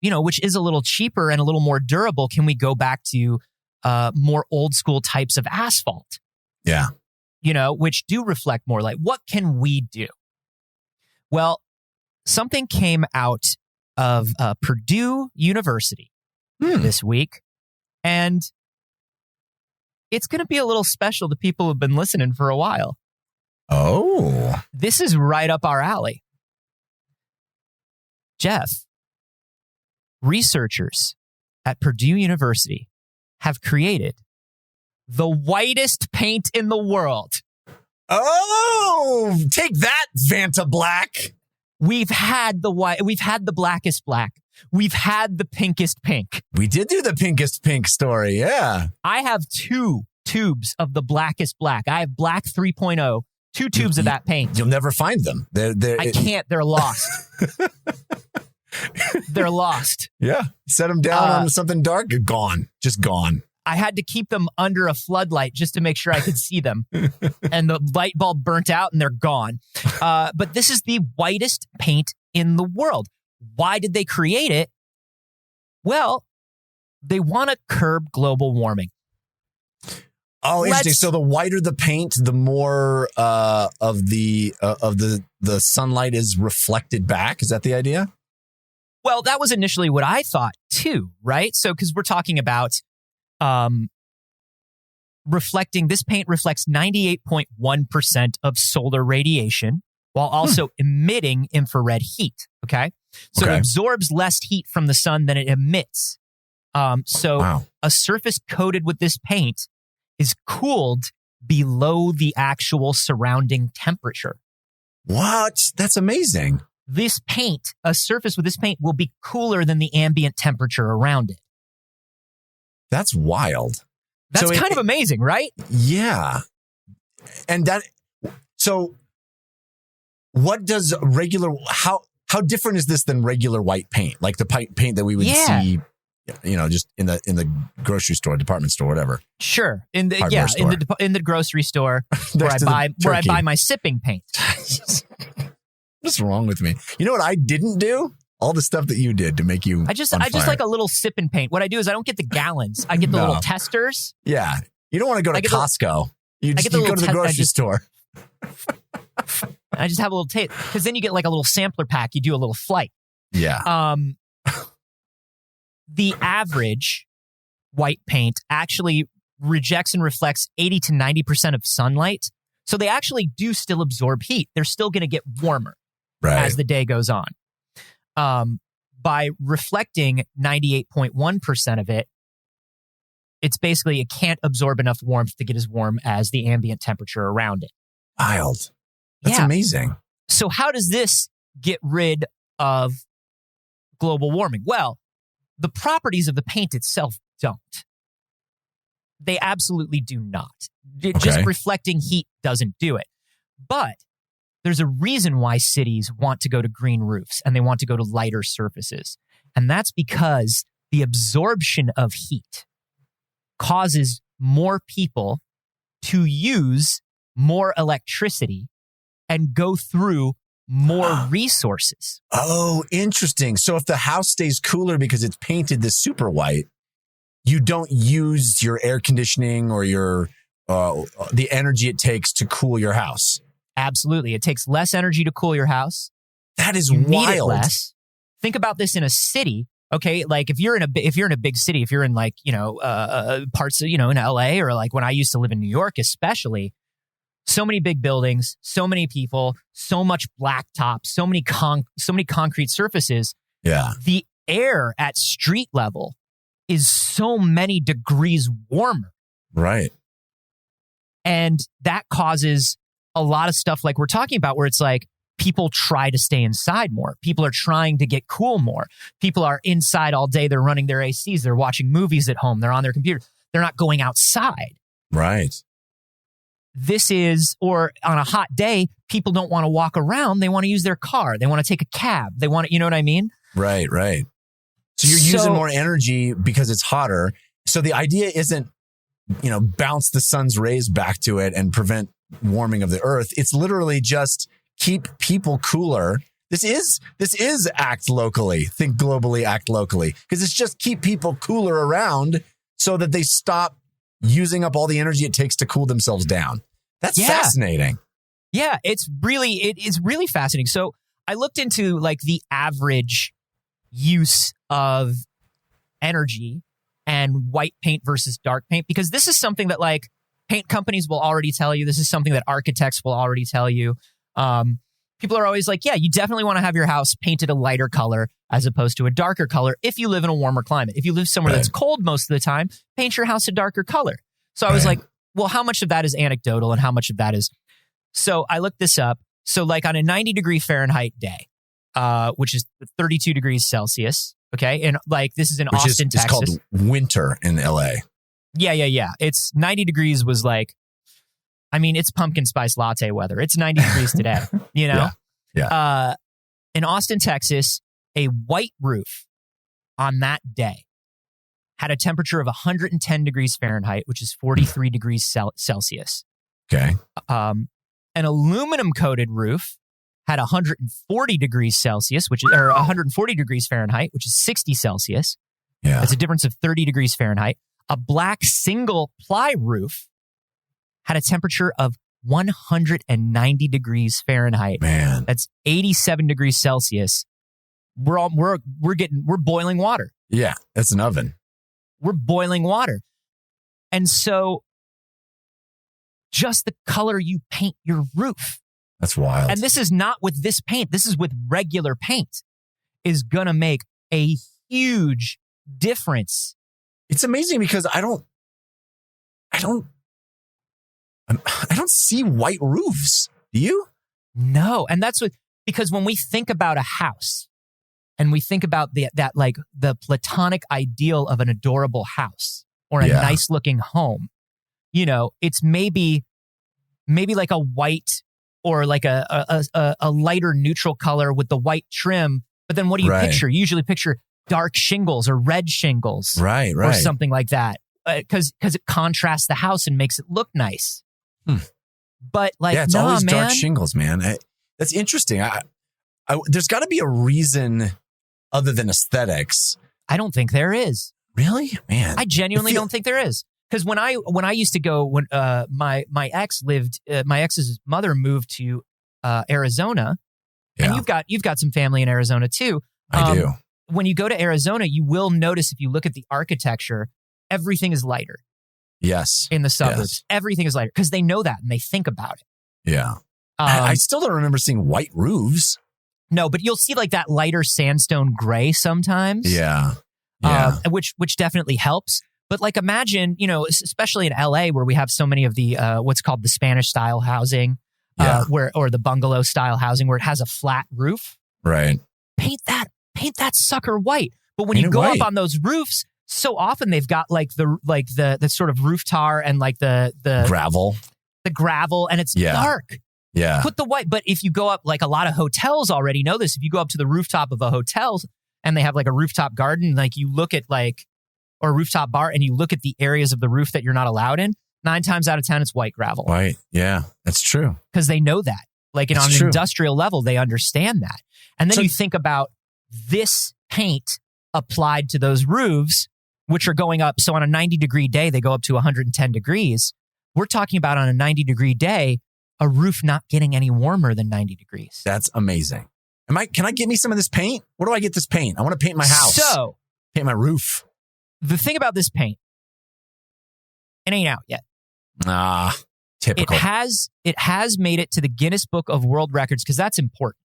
you know, which is a little cheaper and a little more durable, can we go back to more old school types of asphalt? Yeah. You know, which do reflect more light. What can we do? Well, something came out of Purdue University this week, and it's going to be a little special to people who've been listening for a while. Oh. This is right up our alley. Jeff, researchers at Purdue University have created the whitest paint in the world. Oh, take that, Vanta Black. We've had the white, we've had the blackest black. We've had the pinkest pink. We did do the pinkest pink story, yeah. I have 2 tubes of the blackest black. I have black 3.0, 2 tubes of that paint. You'll never find them. I can't. They're lost. They're lost. Yeah. Set them down on something dark, gone. Just gone. I had to keep them under a floodlight just to make sure I could see them. And the light bulb burnt out and they're gone. But this is the whitest paint in the world. Why did they create it? Well, they want to curb global warming. Oh, interesting. So the whiter the paint, the more of the sunlight is reflected back. Is that the idea? Well, that was initially what I thought too, right? So, because we're talking about reflecting, this paint reflects 98.1% of solar radiation while also emitting infrared heat. Okay. So it absorbs less heat from the sun than it emits. A surface coated with this paint is cooled below the actual surrounding temperature. What? That's amazing. This paint, a surface with this paint will be cooler than the ambient temperature around it. That's wild. That's kind of amazing, right? Yeah. And so what does how different is this than regular white paint? Like the paint that we would see, you know, just in the grocery store, department store, whatever. Sure. In the grocery store where I buy my sipping paint. What's wrong with me? You know what I didn't do? All the stuff that you did to make you I just like a little sipping paint. What I do is I don't get the gallons. I get the little testers. Yeah. You don't want to go to Costco. You go to the grocery store. I just have a little taste. Because then you get like a little sampler pack. You do a little flight. Yeah. The average white paint actually rejects and reflects 80 to 90% of sunlight. So they actually do still absorb heat. They're still going to get warmer as the day goes on. By reflecting 98.1% of it, it's basically, it can't absorb enough warmth to get as warm as the ambient temperature around it. Wild. That's amazing. So how does this get rid of global warming? Well, the properties of the paint itself don't. They absolutely do not. Just reflecting heat doesn't do it. But there's a reason why cities want to go to green roofs and they want to go to lighter surfaces. And that's because the absorption of heat causes more people to use more electricity and go through more resources. Oh, interesting. So if the house stays cooler because it's painted this super white, you don't use your air conditioning or your the energy it takes to cool your house. Absolutely. It takes less energy to cool your house. That is you wild. Need it less. Think about this in a city. Okay, like if you're in a big city, if you're in like, parts of, in LA, or like when I used to live in New York, especially, so many big buildings, so many people, so much blacktop, so many concrete surfaces. Yeah. The air at street level is so many degrees warmer. Right. And that causes a lot of stuff like we're talking about, where it's like people try to stay inside more. People are trying to get cool more. People are inside all day. They're running their ACs. They're watching movies at home. They're on their computer. They're not going outside. Right. Or on a hot day, people don't want to walk around. They want to use their car. They want to take a cab. They want to, you know what I mean? Right, right. So you're using more energy because it's hotter. So the idea isn't, bounce the sun's rays back to it and prevent warming of the earth. It's literally just keep people cooler. This is act locally. Think globally, act locally. Because it's just keep people cooler around so that they stop using up all the energy it takes to cool themselves down. That's fascinating. Yeah, it is really fascinating. So I looked into like the average use of energy and white paint versus dark paint, because this is something that like paint companies will already tell you. This is something that architects will already tell you. People are always like, yeah, you definitely want to have your house painted a lighter color as opposed to a darker color if you live in a warmer climate. If you live somewhere that's cold most of the time, paint your house a darker color. So I was like, well, how much of that is anecdotal and how much of that is... So I looked this up. So like on a 90-degree Fahrenheit day, which is 32 degrees Celsius, okay? And like this is in Austin, Texas. It's called winter in LA. Yeah. It's 90 degrees was like, it's pumpkin spice latte weather. It's 90 degrees today, Yeah. In Austin, Texas, a white roof on that day had a temperature of 110 degrees Fahrenheit, which is 43 degrees Celsius. Okay. An aluminum coated roof had 140 degrees Celsius, or 140 degrees Fahrenheit, which is 60 Celsius. Yeah. That's a difference of 30 degrees Fahrenheit. A black single ply roof had a temperature of 190 degrees Fahrenheit. Man, that's 87 degrees Celsius. We're boiling water. Yeah, that's an oven. We're boiling water. And so just the color you paint your roof. That's wild. And this is not with this paint. This is with regular paint, is going to make a huge difference. It's amazing because I don't see white roofs. Do you? No. And that's because when we think about a house and we think about the platonic ideal of an adorable house or a nice looking home, it's maybe like a white or like a lighter neutral color with the white trim. But then what do you picture? You usually picture dark shingles or red shingles. Right. Or something like that. Because it contrasts the house and makes it look nice. But like, it's always dark shingles, man. That's interesting. There's got to be a reason other than aesthetics. I don't think there is. Really, man. I genuinely don't think there is. Because when I used to go, when my ex's mother moved to Arizona, and you've got some family in Arizona too. I do. When you go to Arizona, you will notice if you look at the architecture, everything is lighter. Yes. In the suburbs, everything is lighter because they know that and they think about it. Yeah. I still don't remember seeing white roofs. No, but you'll see like that lighter sandstone gray sometimes. Yeah. Which definitely helps. But like imagine, especially in LA where we have so many of the what's called the Spanish style housing, or the bungalow style housing where it has a flat roof. Right. Paint that sucker white. But when you go up on those roofs, so often they've got the sort of roof tar and like the gravel. The gravel, and it's dark. Yeah. Put the white. But if you go up, like a lot of hotels already know this. If you go up to the rooftop of a hotel and they have like a rooftop garden, like you look at like, or a rooftop bar and you look at the areas of the roof that you're not allowed in, 9 times out of 10, it's white gravel. White. Yeah, that's true. Because they know that. Like on an industrial level, they understand that. And then you think about this paint applied to those roofs, which are going up. So on a 90-degree day, they go up to 110 degrees. We're talking about on a 90-degree day, a roof not getting any warmer than 90 degrees. That's amazing. Can I get me some of this paint? Where do I get this paint? I want to paint my house. So, paint my roof. The thing about this paint, it ain't out yet. Typical. It has made it to the Guinness Book of World Records because that's important.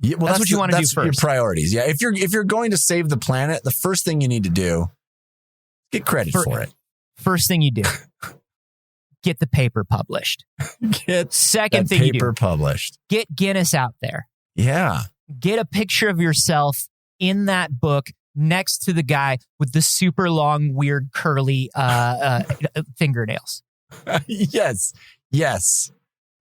Yeah, well, that's what you want to do first. Your priorities. Yeah, if you're going to save the planet, the first thing you need to do, get credit for it. First thing you do, get the paper published. Second thing you do, paper published. Get Guinness out there. Yeah. Get a picture of yourself in that book next to the guy with the super long, weird, curly fingernails. Yes.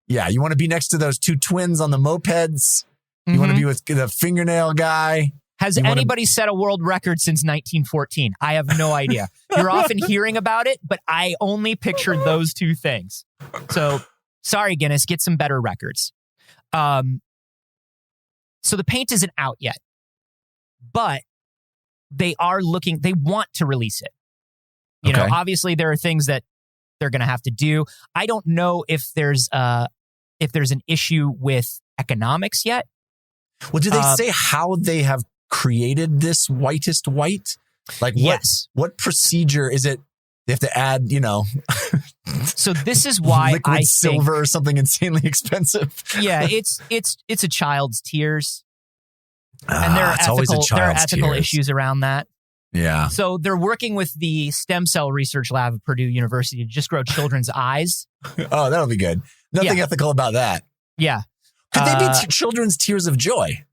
Yeah, you want to be next to those two twins on the mopeds. You want to be with the fingernail guy. Has anybody set a world record since 1914? I have no idea. You're often hearing about it, but I only pictured those two things. So, sorry, Guinness, get some better records. So the paint isn't out yet, but they want to release it. You know, obviously there are things that they're going to have to do. I don't know if there's an issue with economics yet. Well, do they say how they have created this whitest white? Like what procedure is it? They have to add, So this is why liquid silver or something insanely expensive. Yeah, it's a child's tears. And there are ethical issues around that. Yeah. So they're working with the stem cell research lab at Purdue University to just grow children's eyes. Oh, that'll be good. Nothing ethical about that. Yeah. Could they be children's tears of joy?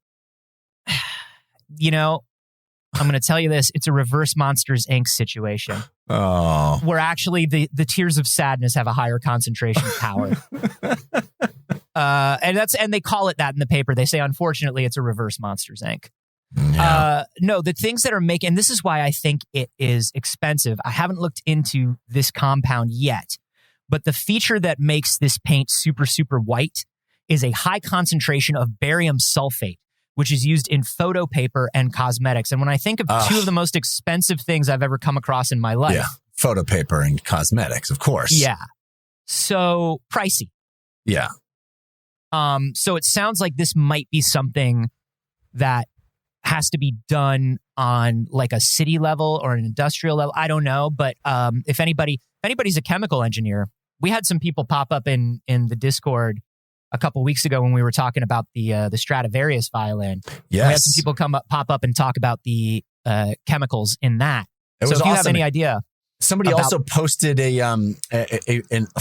I'm going to tell you this. It's a reverse Monsters, Inc. situation. Oh. Where actually the tears of sadness have a higher concentration of power. And they call it that in the paper. They say, unfortunately, it's a reverse Monsters, Inc. Yeah. No, the things that are making, and this is why I think it is expensive. I haven't looked into this compound yet, but the feature that makes this paint super, super white is a high concentration of barium sulfate, which is used in photo paper and cosmetics. And when I think of two of the most expensive things I've ever come across in my life. Yeah, photo paper and cosmetics, of course. Yeah. So pricey. Yeah. So it sounds like this might be something that has to be done on like a city level or an industrial level. I don't know. But if anybody's a chemical engineer, we had some people pop up in the Discord a couple weeks ago when we were talking about the Stradivarius violin. Yes. We had some people pop up and talk about the chemicals in that. It was so if awesome. you have any idea. Somebody also posted a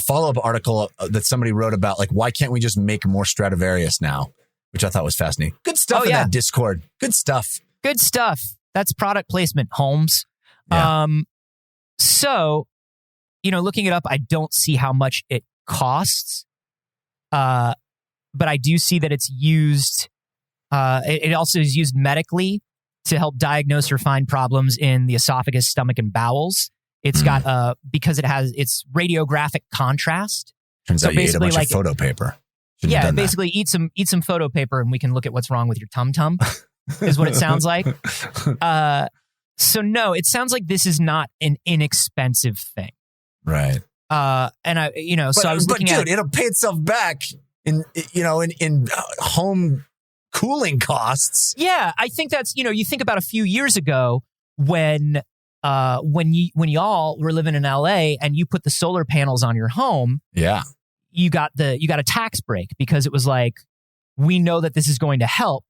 follow-up article that somebody wrote about, like, why can't we just make more Stradivarius now? Which I thought was fascinating. Good stuff in that Discord. Good stuff. Good stuff. That's product placement, Holmes. Yeah. So, looking it up, I don't see how much it costs. But I do see that it's used. It also is used medically to help diagnose or find problems in the esophagus, stomach, and bowels. It's got because it's radiographic contrast. Turns out you ate a bunch of photo paper. Yeah, basically eat some photo paper and we can look at what's wrong with your tum-tum is what it sounds like. So no, it sounds like this is not an inexpensive thing. Right. And I was looking at, it'll pay itself back in home cooling costs. Yeah, I think that's, you think about a few years ago when y'all were living in LA and you put the solar panels on your home. Yeah. You got a tax break because it was like, we know that this is going to help.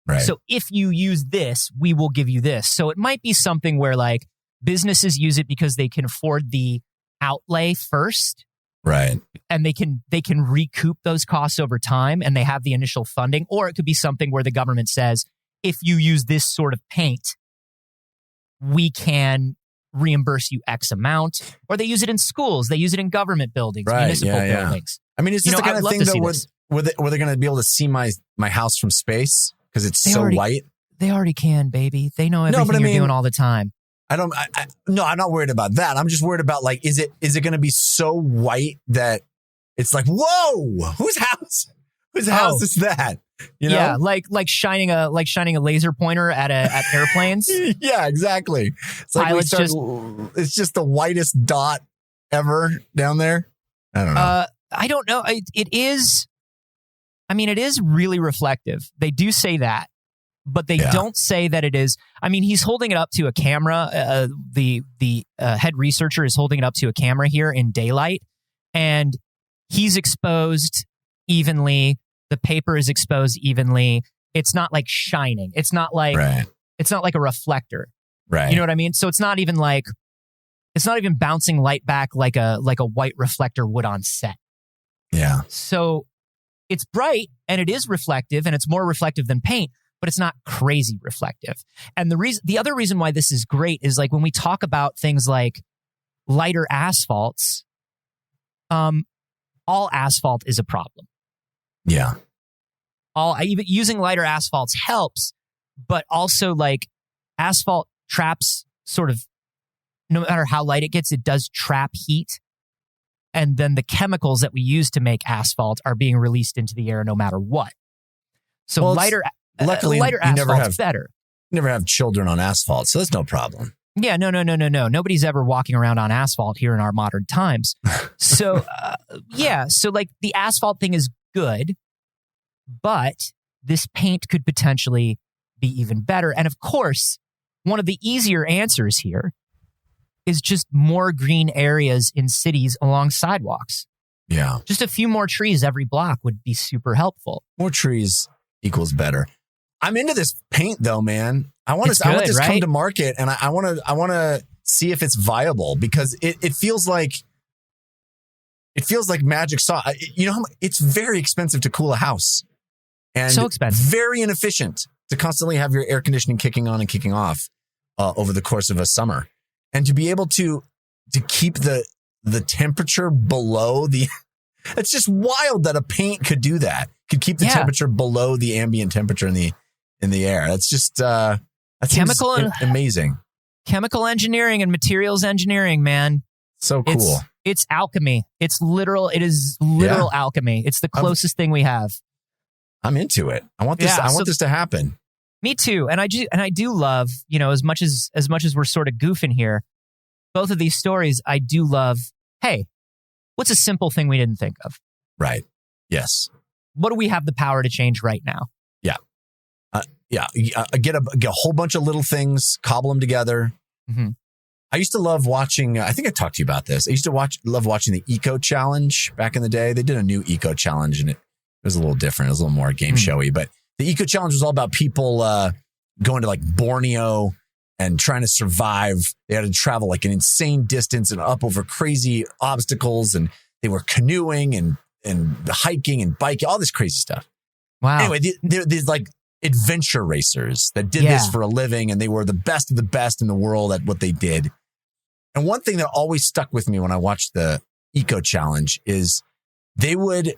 Right. So if you use this, we will give you this. So it might be something where like businesses use it because they can afford the outlay first. Right. And they can recoup those costs over time and they have the initial funding. Or it could be something where the government says, if you use this sort of paint, we can reimburse you X amount. Or they use it in schools. They use it in government buildings, municipal buildings. I mean, it's just the kind of thing though were they going to be able to see my house from space because it's white? They already can, baby. They know everything you're doing all the time. I'm not worried about that. I'm just worried about like, is it going to be so white that it's like, whoa, whose house is that? You know? Yeah, like shining a laser pointer at airplanes. Yeah, exactly. It's like it's just the whitest dot ever down there. I don't know. I don't know. It is really reflective. They do say that, but they don't say that it is. I mean, he's holding it up to a camera. The head researcher is holding it up to a camera here in daylight, and he's exposed evenly. The paper is exposed evenly. It's not like shining. It's not like it's not like a reflector. Right. You know what I mean? So it's not even bouncing light back like a white reflector would on set. Yeah. So it's bright and it is reflective and it's more reflective than paint, but it's not crazy reflective. And the other reason why this is great is like when we talk about things like lighter asphalts, all asphalt is a problem. Yeah. Even using lighter asphalts helps, but also like asphalt traps sort of, no matter how light it gets, it does trap heat. And then the chemicals that we use to make asphalt are being released into the air no matter what. So lighter asphalt's better. Never have children on asphalt, so that's no problem. Yeah, no. Nobody's ever walking around on asphalt here in our modern times. So, so like the asphalt thing is good, but this paint could potentially be even better. And of course, one of the easier answers here is just more green areas in cities along sidewalks. Yeah. Just a few more trees every block would be super helpful. More trees equals better. I'm into this paint though, man. I want this come to market, and I want to see if it's viable because it feels like magic sauce. You know, it's very expensive to cool a house, and so expensive, very inefficient to constantly have your air conditioning kicking on and kicking off over the course of a summer, and to be able to keep the temperature below the. It's just wild that a paint could do that. Could keep the temperature below the ambient temperature in the air. That's just amazing. Chemical engineering and materials engineering, man. So cool. It's alchemy. It is literal alchemy. It's the closest thing we have. I'm into it. I want this. I want this to happen. Me too. And I do love, you know, as much as we're sort of goofing here, both of these stories, I do love. Hey, what's a simple thing we didn't think of? Right. Yes. What do we have the power to change right now? Yeah. Get a whole bunch of little things, cobble them together. Mm-hmm. I used to love watching, I think I talked to you about this. I used to love watching the Eco Challenge back in the day. They did a new Eco Challenge and it was a little different. It was a little more game showy, but the Eco Challenge was all about people going to like Borneo and trying to survive. They had to travel like an insane distance and up over crazy obstacles, and they were canoeing and hiking and biking, all this crazy stuff. Wow. Anyway, there's like adventure racers that did this for a living, and they were the best of the best in the world at what they did. And one thing that always stuck with me when I watched the Eco Challenge is they would,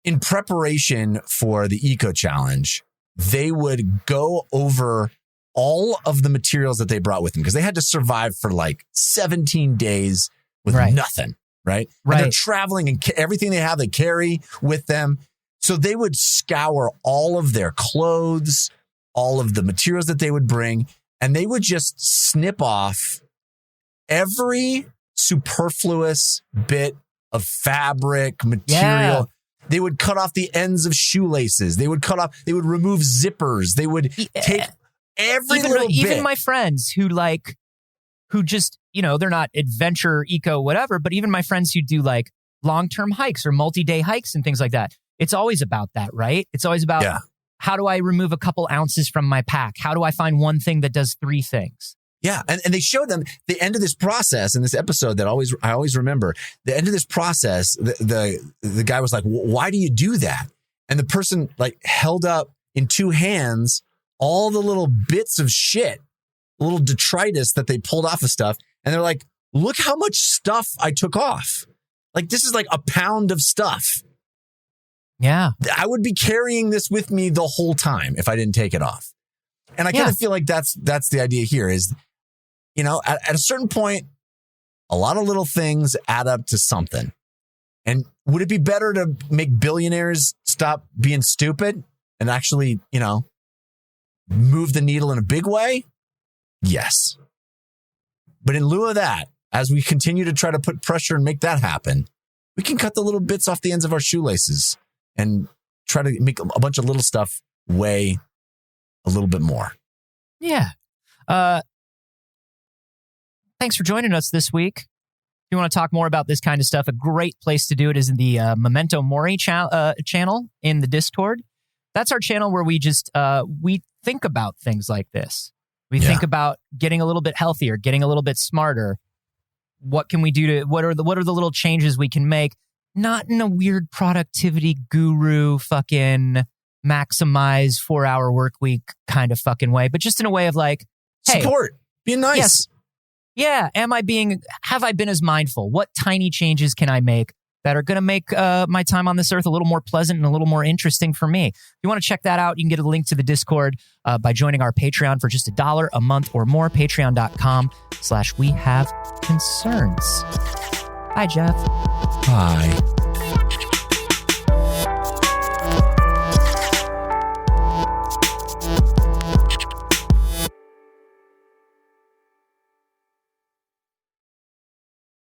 in preparation for the Eco Challenge, they would go over all of the materials that they brought with them because they had to survive for like 17 days with nothing, right? And they're traveling and everything they have, they carry with them. So they would scour all of their clothes, all of the materials that they would bring, and they would just snip off every superfluous bit of fabric, material. Yeah. They would cut off the ends of shoelaces. They would remove zippers. They would take every little bit. Even my friends who just, you know, they're not adventure, eco, whatever, but even my friends who do like long-term hikes or multi-day hikes and things like that. It's always about that, right? It's always about how do I remove a couple ounces from my pack? How do I find one thing that does three things? Yeah. And they show them the end of this process in this episode that I always remember. The end of this process, the guy was like, why do you do that? And the person like held up in two hands all the little bits of shit, little detritus that they pulled off of stuff. And they're like, look how much stuff I took off. Like, this is like a pound of stuff. Yeah. I would be carrying this with me the whole time if I didn't take it off. And I kind of feel like that's the idea here is, at a certain point, a lot of little things add up to something. And would it be better to make billionaires stop being stupid and actually, move the needle in a big way? Yes. But in lieu of that, as we continue to try to put pressure and make that happen, we can cut the little bits off the ends of our shoelaces and try to make a bunch of little stuff weigh a little bit more. Yeah. Thanks for joining us this week. If you want to talk more about this kind of stuff, a great place to do it is in the Memento Mori channel in the Discord. That's our channel where we just we think about things like this. We think about getting a little bit healthier, getting a little bit smarter. What can we do to what are the little changes we can make? Not in a weird productivity guru fucking maximize 4-hour work week kind of fucking way, but just in a way of like, hey, support, being nice. Yes, yeah, have I been as mindful? What tiny changes can I make that are going to make my time on this earth a little more pleasant and a little more interesting for me? If you want to check that out, you can get a link to the Discord by joining our Patreon for just $1 a month or more. Patreon.com/wehaveconcerns. Hi, Jeff. Hi.